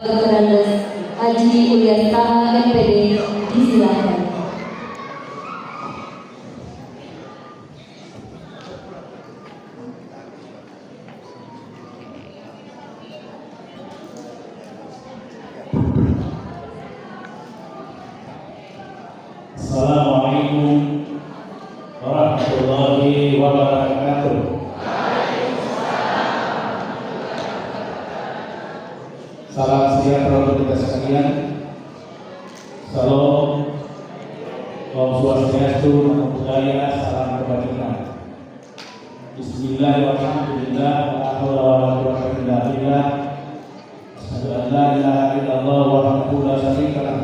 Dr. Andes Haji Ulias Taha MPD disilakan. Assalamualaikum warahmatullahi wabarakatuh. Salam sejahtera untuk kita sekalian. Salam, Om Swastiastu, Namo Buddhaya, salam kebajikan. Bismillahirrahmanirrahim. La haula wala quwwata illa billah. Asyhadu an la ilaha illallah wahdahu la syarika lah.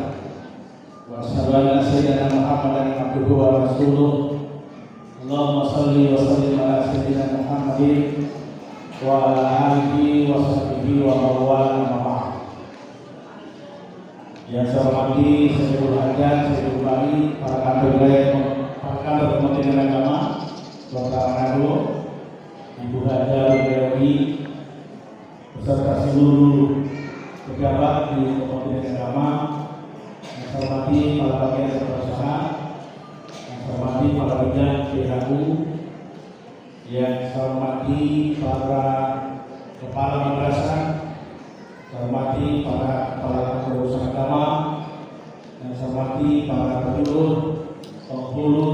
Wa asyhadu anna sayyidina Muhammadan abduhu wa rasuluh. Allahumma shalli wa sallim ala sayyidina Muhammadin wa ala alihi wa sahbihi wa mawala. Yang saya hormati Sayyidul Hajat, Sayyidul Bali, para kader Kementerian Agama Kota Manado, Ibu Haja BRI, beserta seluruh pejabat di Kementerian Agama. Yang saya hormati para bagian berusaha, yang saya hormati para bagian PHU, yang saya hormati para kepala madrasah, saya hormati para urusan agama, dan saya hormati para penyuluh, penghulu,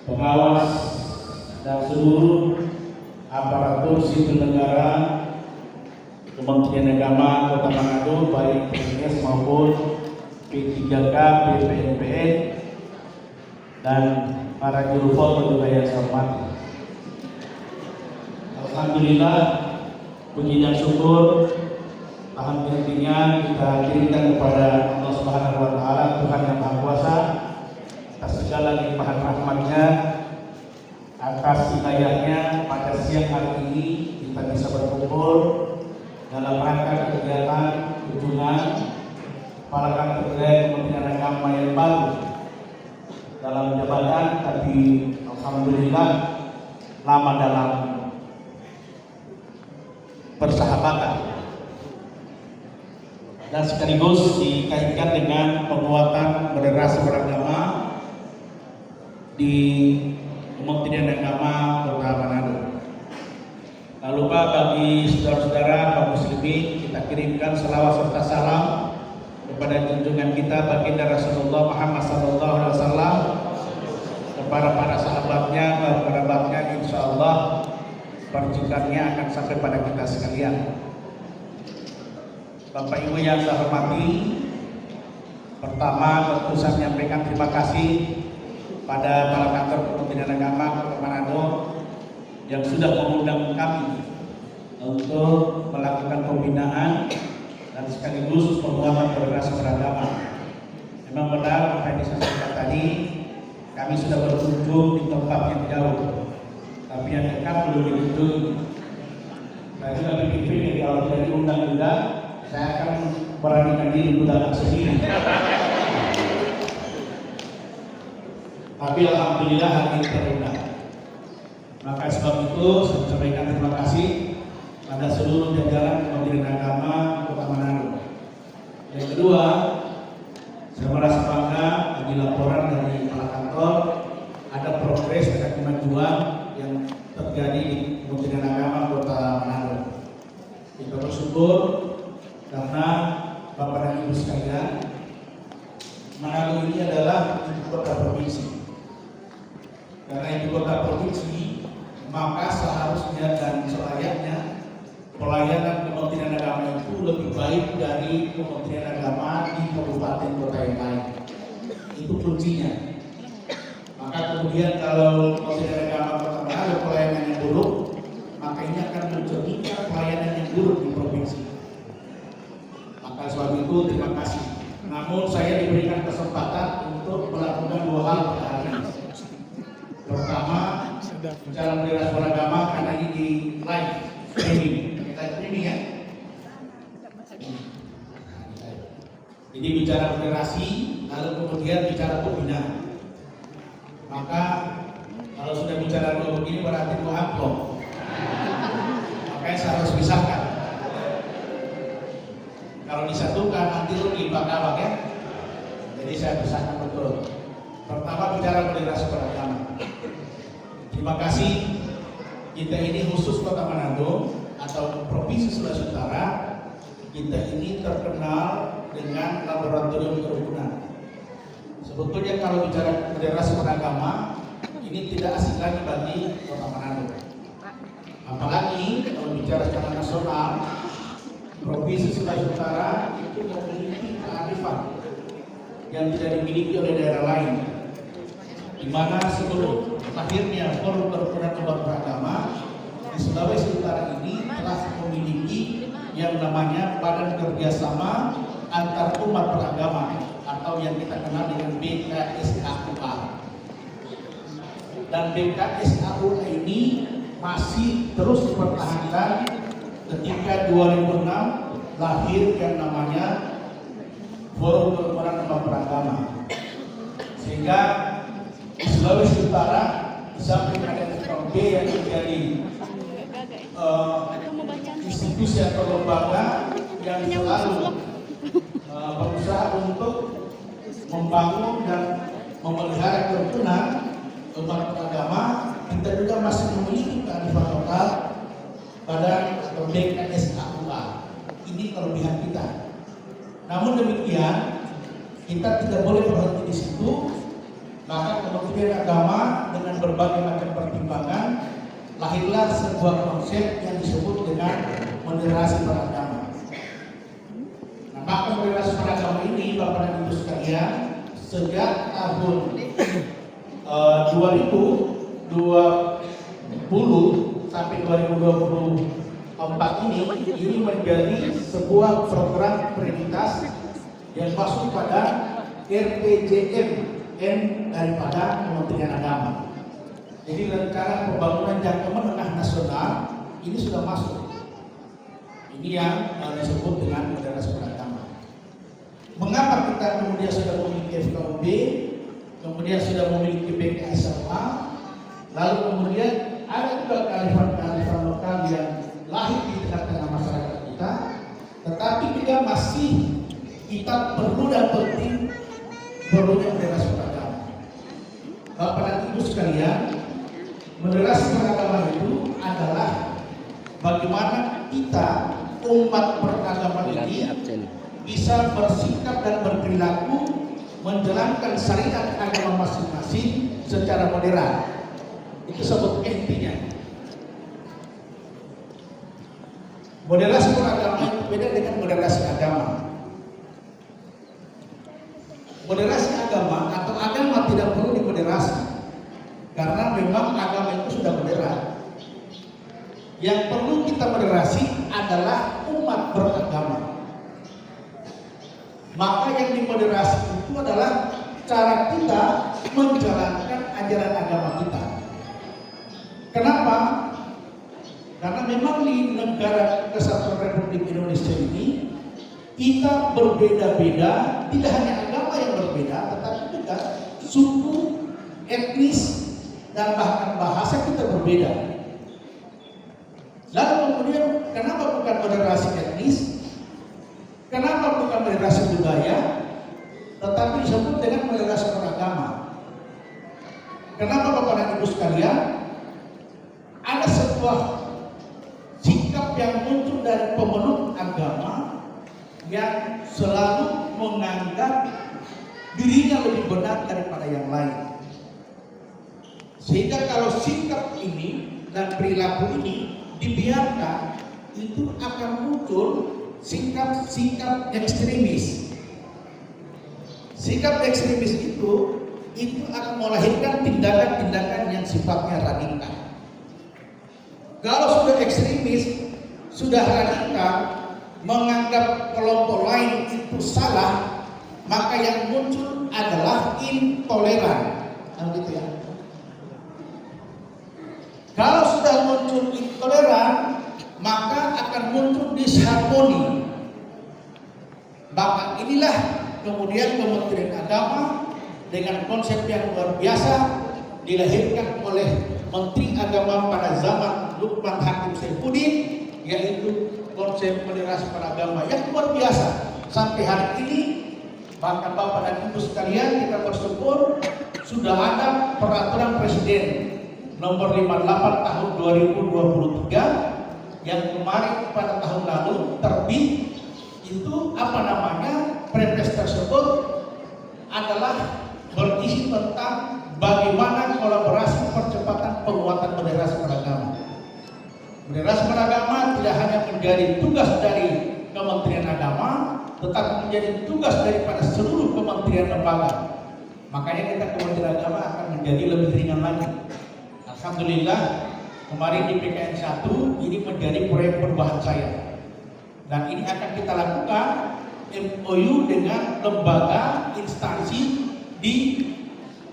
pengawas, dan seluruh aparatur sipil negara Kementerian Agama Kota Manado, baik PNS maupun P3K, BPNPN, dan para juru foto juga yang saya hormati. Alhamdulillah, puji dan syukur alhamdulillah kita kirimkan kepada Allah Subhanahu wa taala, Tuhan yang Maha Kuasa, atas segala limpahan rahmat-Nya, atas hidayah-Nya. Pada siang hari ini kita bisa berkumpul dalam rangka kegiatan kunjungan kepala kantor Kementerian Agama yang baru dalam jabatan, tapi alhamdulillah lama dalam persahabatan, dan sekaligus dikaitkan dengan penguatan moderasi beragama di Kementerian Agama Kota Manado. Tak lupa bagi saudara-saudara kaum muslimin, kita kirimkan selawat serta salam kepada junjungan kita baginda Rasulullah Muhammad SAW, kepada para sahabatnya, kerabatnya, insya Allah percikannya akan sampai pada kita sekalian. Bapak Ibu yang saya hormati, pertama tentu saya menyampaikan terima kasih pada para kantor Kementerian Agama Kota Manado yang sudah mengundang kami untuk melakukan pembinaan dan sekaligus penguatan moderasi beragama. Memang benar apa yang disampaikan tadi, kami sudah berkunjung di tempat yang jauh, tapi yang dekat belum dikunjungi. Saya sudah berpikir kalau tidak diundang juga, saya akan beranikan diri berangkat sendiri. Tapi alhamdulillah hari ini terundang. Maka sebab itu saya sampaikan terima kasih pada seluruh jajaran Kementerian Agama Kota Manado. Yang kedua, saya merasa bangga di laporan dari kepala kantor ada progres, ada kemajuan yang terjadi di Kementerian Agama Kota Manado. Kita bersyukur karena Bapak dan Ibu sekalian, Manado ini adalah ibu kota provinsi. Karena ibu kota provinsi, maka seharusnya dan selayaknya pelayanan Kementerian Agama itu lebih baik dari Kementerian Agama di kabupaten kota yang lain. Itu kuncinya. Maka kemudian kalau Kementerian Agama Kota Manado pelayanan yang buruk, maka ini akan mencerminkan pelayanan yang buruk di provinsi. Maka sebab itu terima kasih. Namun saya diberikan kesempatan untuk melakukan dua hal pada hari ini. Pertama, bicara moderasi beragama karena ini di live streaming. Kita streaming ya. Jadi bicara moderasi, lalu kemudian bicara pembinaan. Maka kalau sudah bicara dua begini berarti dua amplop. Makanya saya harus pisahkan. Kalau disatukan nanti rugi Pak Kabak ya. Jadi saya pesankan betul. Pertama bicara moderasi beragama. Terima kasih. Kita ini khusus Kota Manado atau Provinsi Sulawesi Utara, kita ini terkenal dengan laboratorium kerukunan. Sebetulnya kalau bicara moderasi beragama, ini tidak asing lagi bagi Kota Manado. Apalagi kalau bicara secara nasional, Provinsi Sulawesi Utara itu memiliki kearifan yang tidak dimiliki oleh daerah lain. Di mana sebelum lahirnya Forum Kerukunan Umat Beragama di Sulawesi Utara ini telah memiliki yang namanya Badan Kerjasama Antar Umat Beragama atau yang kita kenal dengan BKSAUA. Dan BKSAUA ini masih terus dipertahankan ketika 2006 lahir yang namanya Forum Kerukunan Umat Beragama. Sehingga di Sulawesi Utara sampai ada FKUB yang menjadi institusi atau lembaga yang selalu berusaha untuk membangun dan memelihara kerukunan umat beragama. Kita juga masih memiliki kearifan lokal pada BKSAUA. Ini kelebihan kita. Namun demikian, kita tidak boleh berhenti di situ. Maka Kementerian Agama dengan berbagai macam pertimbangan lahirlah sebuah konsep yang disebut dengan moderasi beragama. Nah, maka moderasi beragama ini Bapak dan Ibu sekalian sejak tahun 2020 sampai 2024 ini menjadi sebuah program prioritas yang masuk pada RPJM daripada Kementerian Agama. Jadi rencana pembangunan jangka menengah nasional ini sudah masuk. Ini yang disebut dengan moderasi beragama. Mengapa kita kemudian sudah memiliki FKUB, kemudian sudah memiliki BKSAUA, lalu kemudian ada juga kearifan-kearifan lokal yang lahir di tengah-tengah masyarakat kita, tetapi juga masih kita perlu dan penting perlunya moderasi beragama. Bapak dan Ibu sekalian, moderasi beragama itu adalah bagaimana kita umat beragama ini bisa bersikap dan berperilaku menjalankan syariat agama masing-masing secara moderat. Itu sebetulnya intinya. Moderasi beragama itu beda dengan moderasi agama. Moderasi agama atau agama tidak perlu dimoderasi karena memang agama itu sudah moderat. Yang perlu kita moderasi adalah umat beragama. Maka yang dimoderasi itu adalah cara kita menjalankan ajaran agama kita. Kenapa? Karena memang di negara Kesatuan Republik Indonesia ini kita berbeda-beda, tidak hanya agama yang berbeda, tetapi juga suku, etnis, dan bahkan bahasa kita berbeda. Lalu kemudian kenapa bukan moderasi etnis? Kenapa bukan moderasi budaya? Tetapi disebut dengan moderasi beragama. Kenapa Bapak dan Ibu sekalian? Ada sebuah sikap yang muncul dari pemeluk agama yang selalu menganggap dirinya lebih benar daripada yang lain. Sehingga kalau sikap ini dan perilaku ini dibiarkan, itu akan muncul sikap-sikap ekstremis. Sikap ekstremis itu akan melahirkan tindakan-tindakan yang sifatnya radikal. Kalau sudah ekstremis, sudah radikal, menganggap kelompok lain itu salah, maka yang muncul adalah intoleran. Gitu ya. Kalau sudah muncul intoleran, maka akan muncul disharmoni. Maka inilah kemudian Kementerian Agama dengan konsep yang luar biasa dilahirkan oleh Menteri Agama pada zaman Lukman Hakim Saifuddin, yaitu konsep moderasi beragama yang luar biasa. sampai hari ini, bahkan Bapak dan Ibu sekalian, kita bersyukur sudah ada peraturan Presiden nomor 58 tahun 2023 yang kemarin pada tahun lalu terbit. Itu Perpres tersebut adalah berisi tentang bagaimana kolaborasi percepatan penguatan moderasi beragama. Moderasi beragama tidak hanya menjadi tugas dari Kementerian Agama, tetapi menjadi tugas daripada seluruh kementerian lembaga. Makanya kita Kementerian Agama akan menjadi lebih ringan lagi. Alhamdulillah, kemarin di PKN 1 ini menjadi proyek perubahan saya. Dan ini akan kita lakukan MOU dengan lembaga instansi di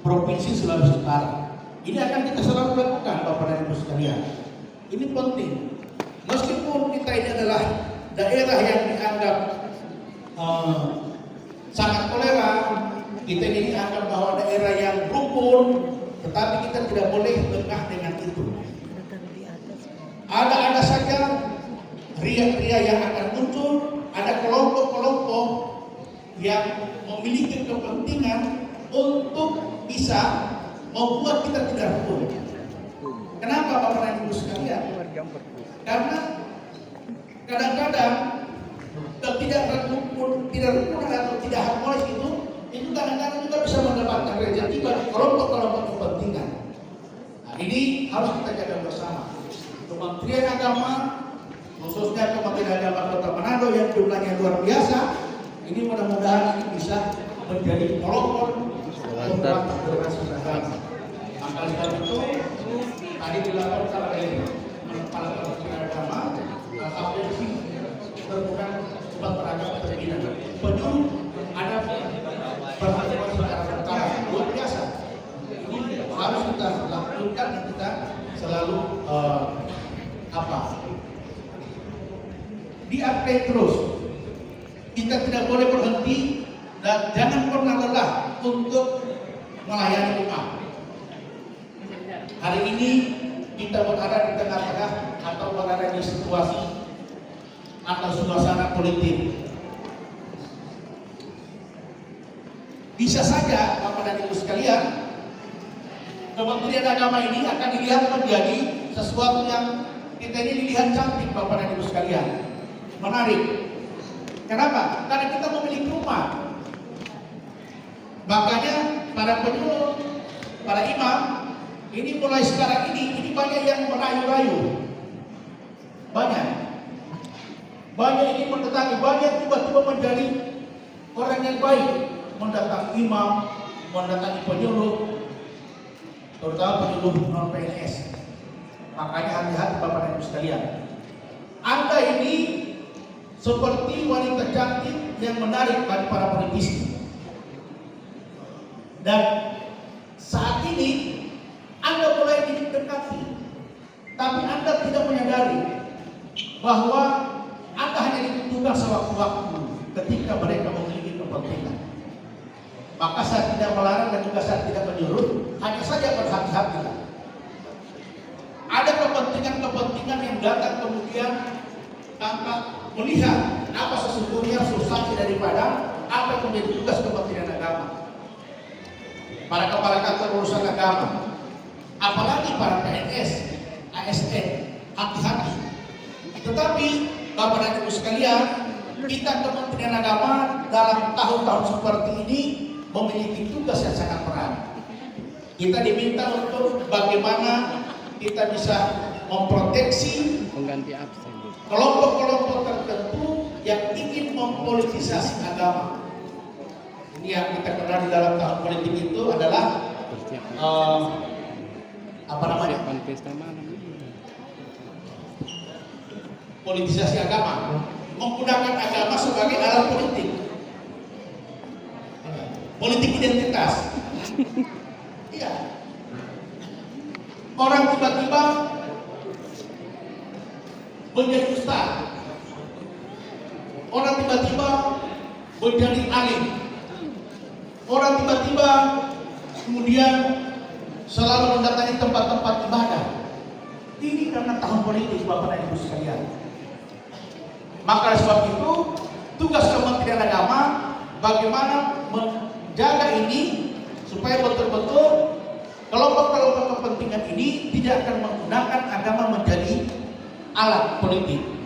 Provinsi Sulawesi Utara. Ini akan kita selalu lakukan Bapak dan Ibu sekalian. Ini penting. Meskipun kita ini adalah daerah yang dianggap sangat toleran, kita ini dianggap bahwa daerah yang rukun, tetapi kita tidak boleh lengah dengan itu. Ada saja ria-ria yang akan muncul, ada kelompok-kelompok yang memiliki kepentingan untuk bisa membuat kita tidak rukun. Kenapa Bapak dan Ibu sekalian? Karena kadang-kadang tidak rukun atau tidak harmonis itu kadang-kadang juga bisa mendapatkan rezeki bagi kelompok-kelompok kepentingan. Nah, ini harus kita jaga bersama. Kementerian Agama, khususnya Kementerian Agama Kota Manado yang jumlahnya luar biasa, ini mudah-mudahan ini bisa menjadi pelopor penguatan moderasi beragama. Maka sebab itu tadi dilaporkan oleh Kepala Kementerian Agama, APC berbukan obat beragama terpidana. Penyuruh ada pertemuan secara berkala luar biasa. Ini harus kita lakukan dan kita selalu di-update terus. Kita tidak boleh berhenti dan jangan pernah lelah untuk melayani umat. Hari ini kita berada di tengah-tengah atau berada di situasi atau suasana politik. Bisa saja Bapak dan Ibu sekalian, Kementerian Agama ini akan dilihat menjadi sesuatu yang kita ini dilihat cantik Bapak dan Ibu sekalian, menarik. Kenapa? Karena kita memiliki rumah. Makanya para penyuluh, para imam, ini mulai sekarang ini banyak yang merayu-rayu. Banyak ini mendatangi, banyak tiba-tiba menjadi orang yang baik, mendatangi imam, mendatangi penyuluh, terutama penyuluh non PNS. Makanya hati-hati Bapak dan Ibu sekalian. Anda ini seperti wanita cantik yang menarik bagi para politisi. Dan saat ini Anda mulai didekati, tapi Anda tidak menyadari bahwa Anda hanya dibutuhkan sewaktu-waktu ketika mereka memiliki kepentingan. Maka saya tidak melarang dan juga saya tidak menyuruh, hanya saja berhati-hatilah. Ada kepentingan-kepentingan yang datang kemudian tanpa melihat apa sesungguhnya substansi daripada apa yang menjadi tugas Kementerian Agama. Para kepala kantor urusan agama, apalagi para PNS, ASN, hati-hati. Tetapi Bapak dan Ibu sekalian, kita Kementerian Agama dalam tahun-tahun seperti ini memiliki tugas yang sangat berat. Kita diminta untuk bagaimana kita bisa memproteksi kelompok-kelompok tertentu yang ingin mempolitisasi agama. Ini yang kita kenal di dalam tahun politik itu adalah politisasi agama, menggunakan agama sebagai alat politik, politik identitas. Iya, orang tiba-tiba menjadi ustaz, orang tiba-tiba menjadi alim, orang tiba-tiba kemudian selalu mendatangi tempat-tempat ibadah. Ini karena tahun politik Bapak dan Ibu sekalian. Maka sebab itu tugas Kementerian Agama bagaimana menjaga ini supaya betul-betul kelompok-kelompok kepentingan ini tidak akan menggunakan agama menjadi alat politik.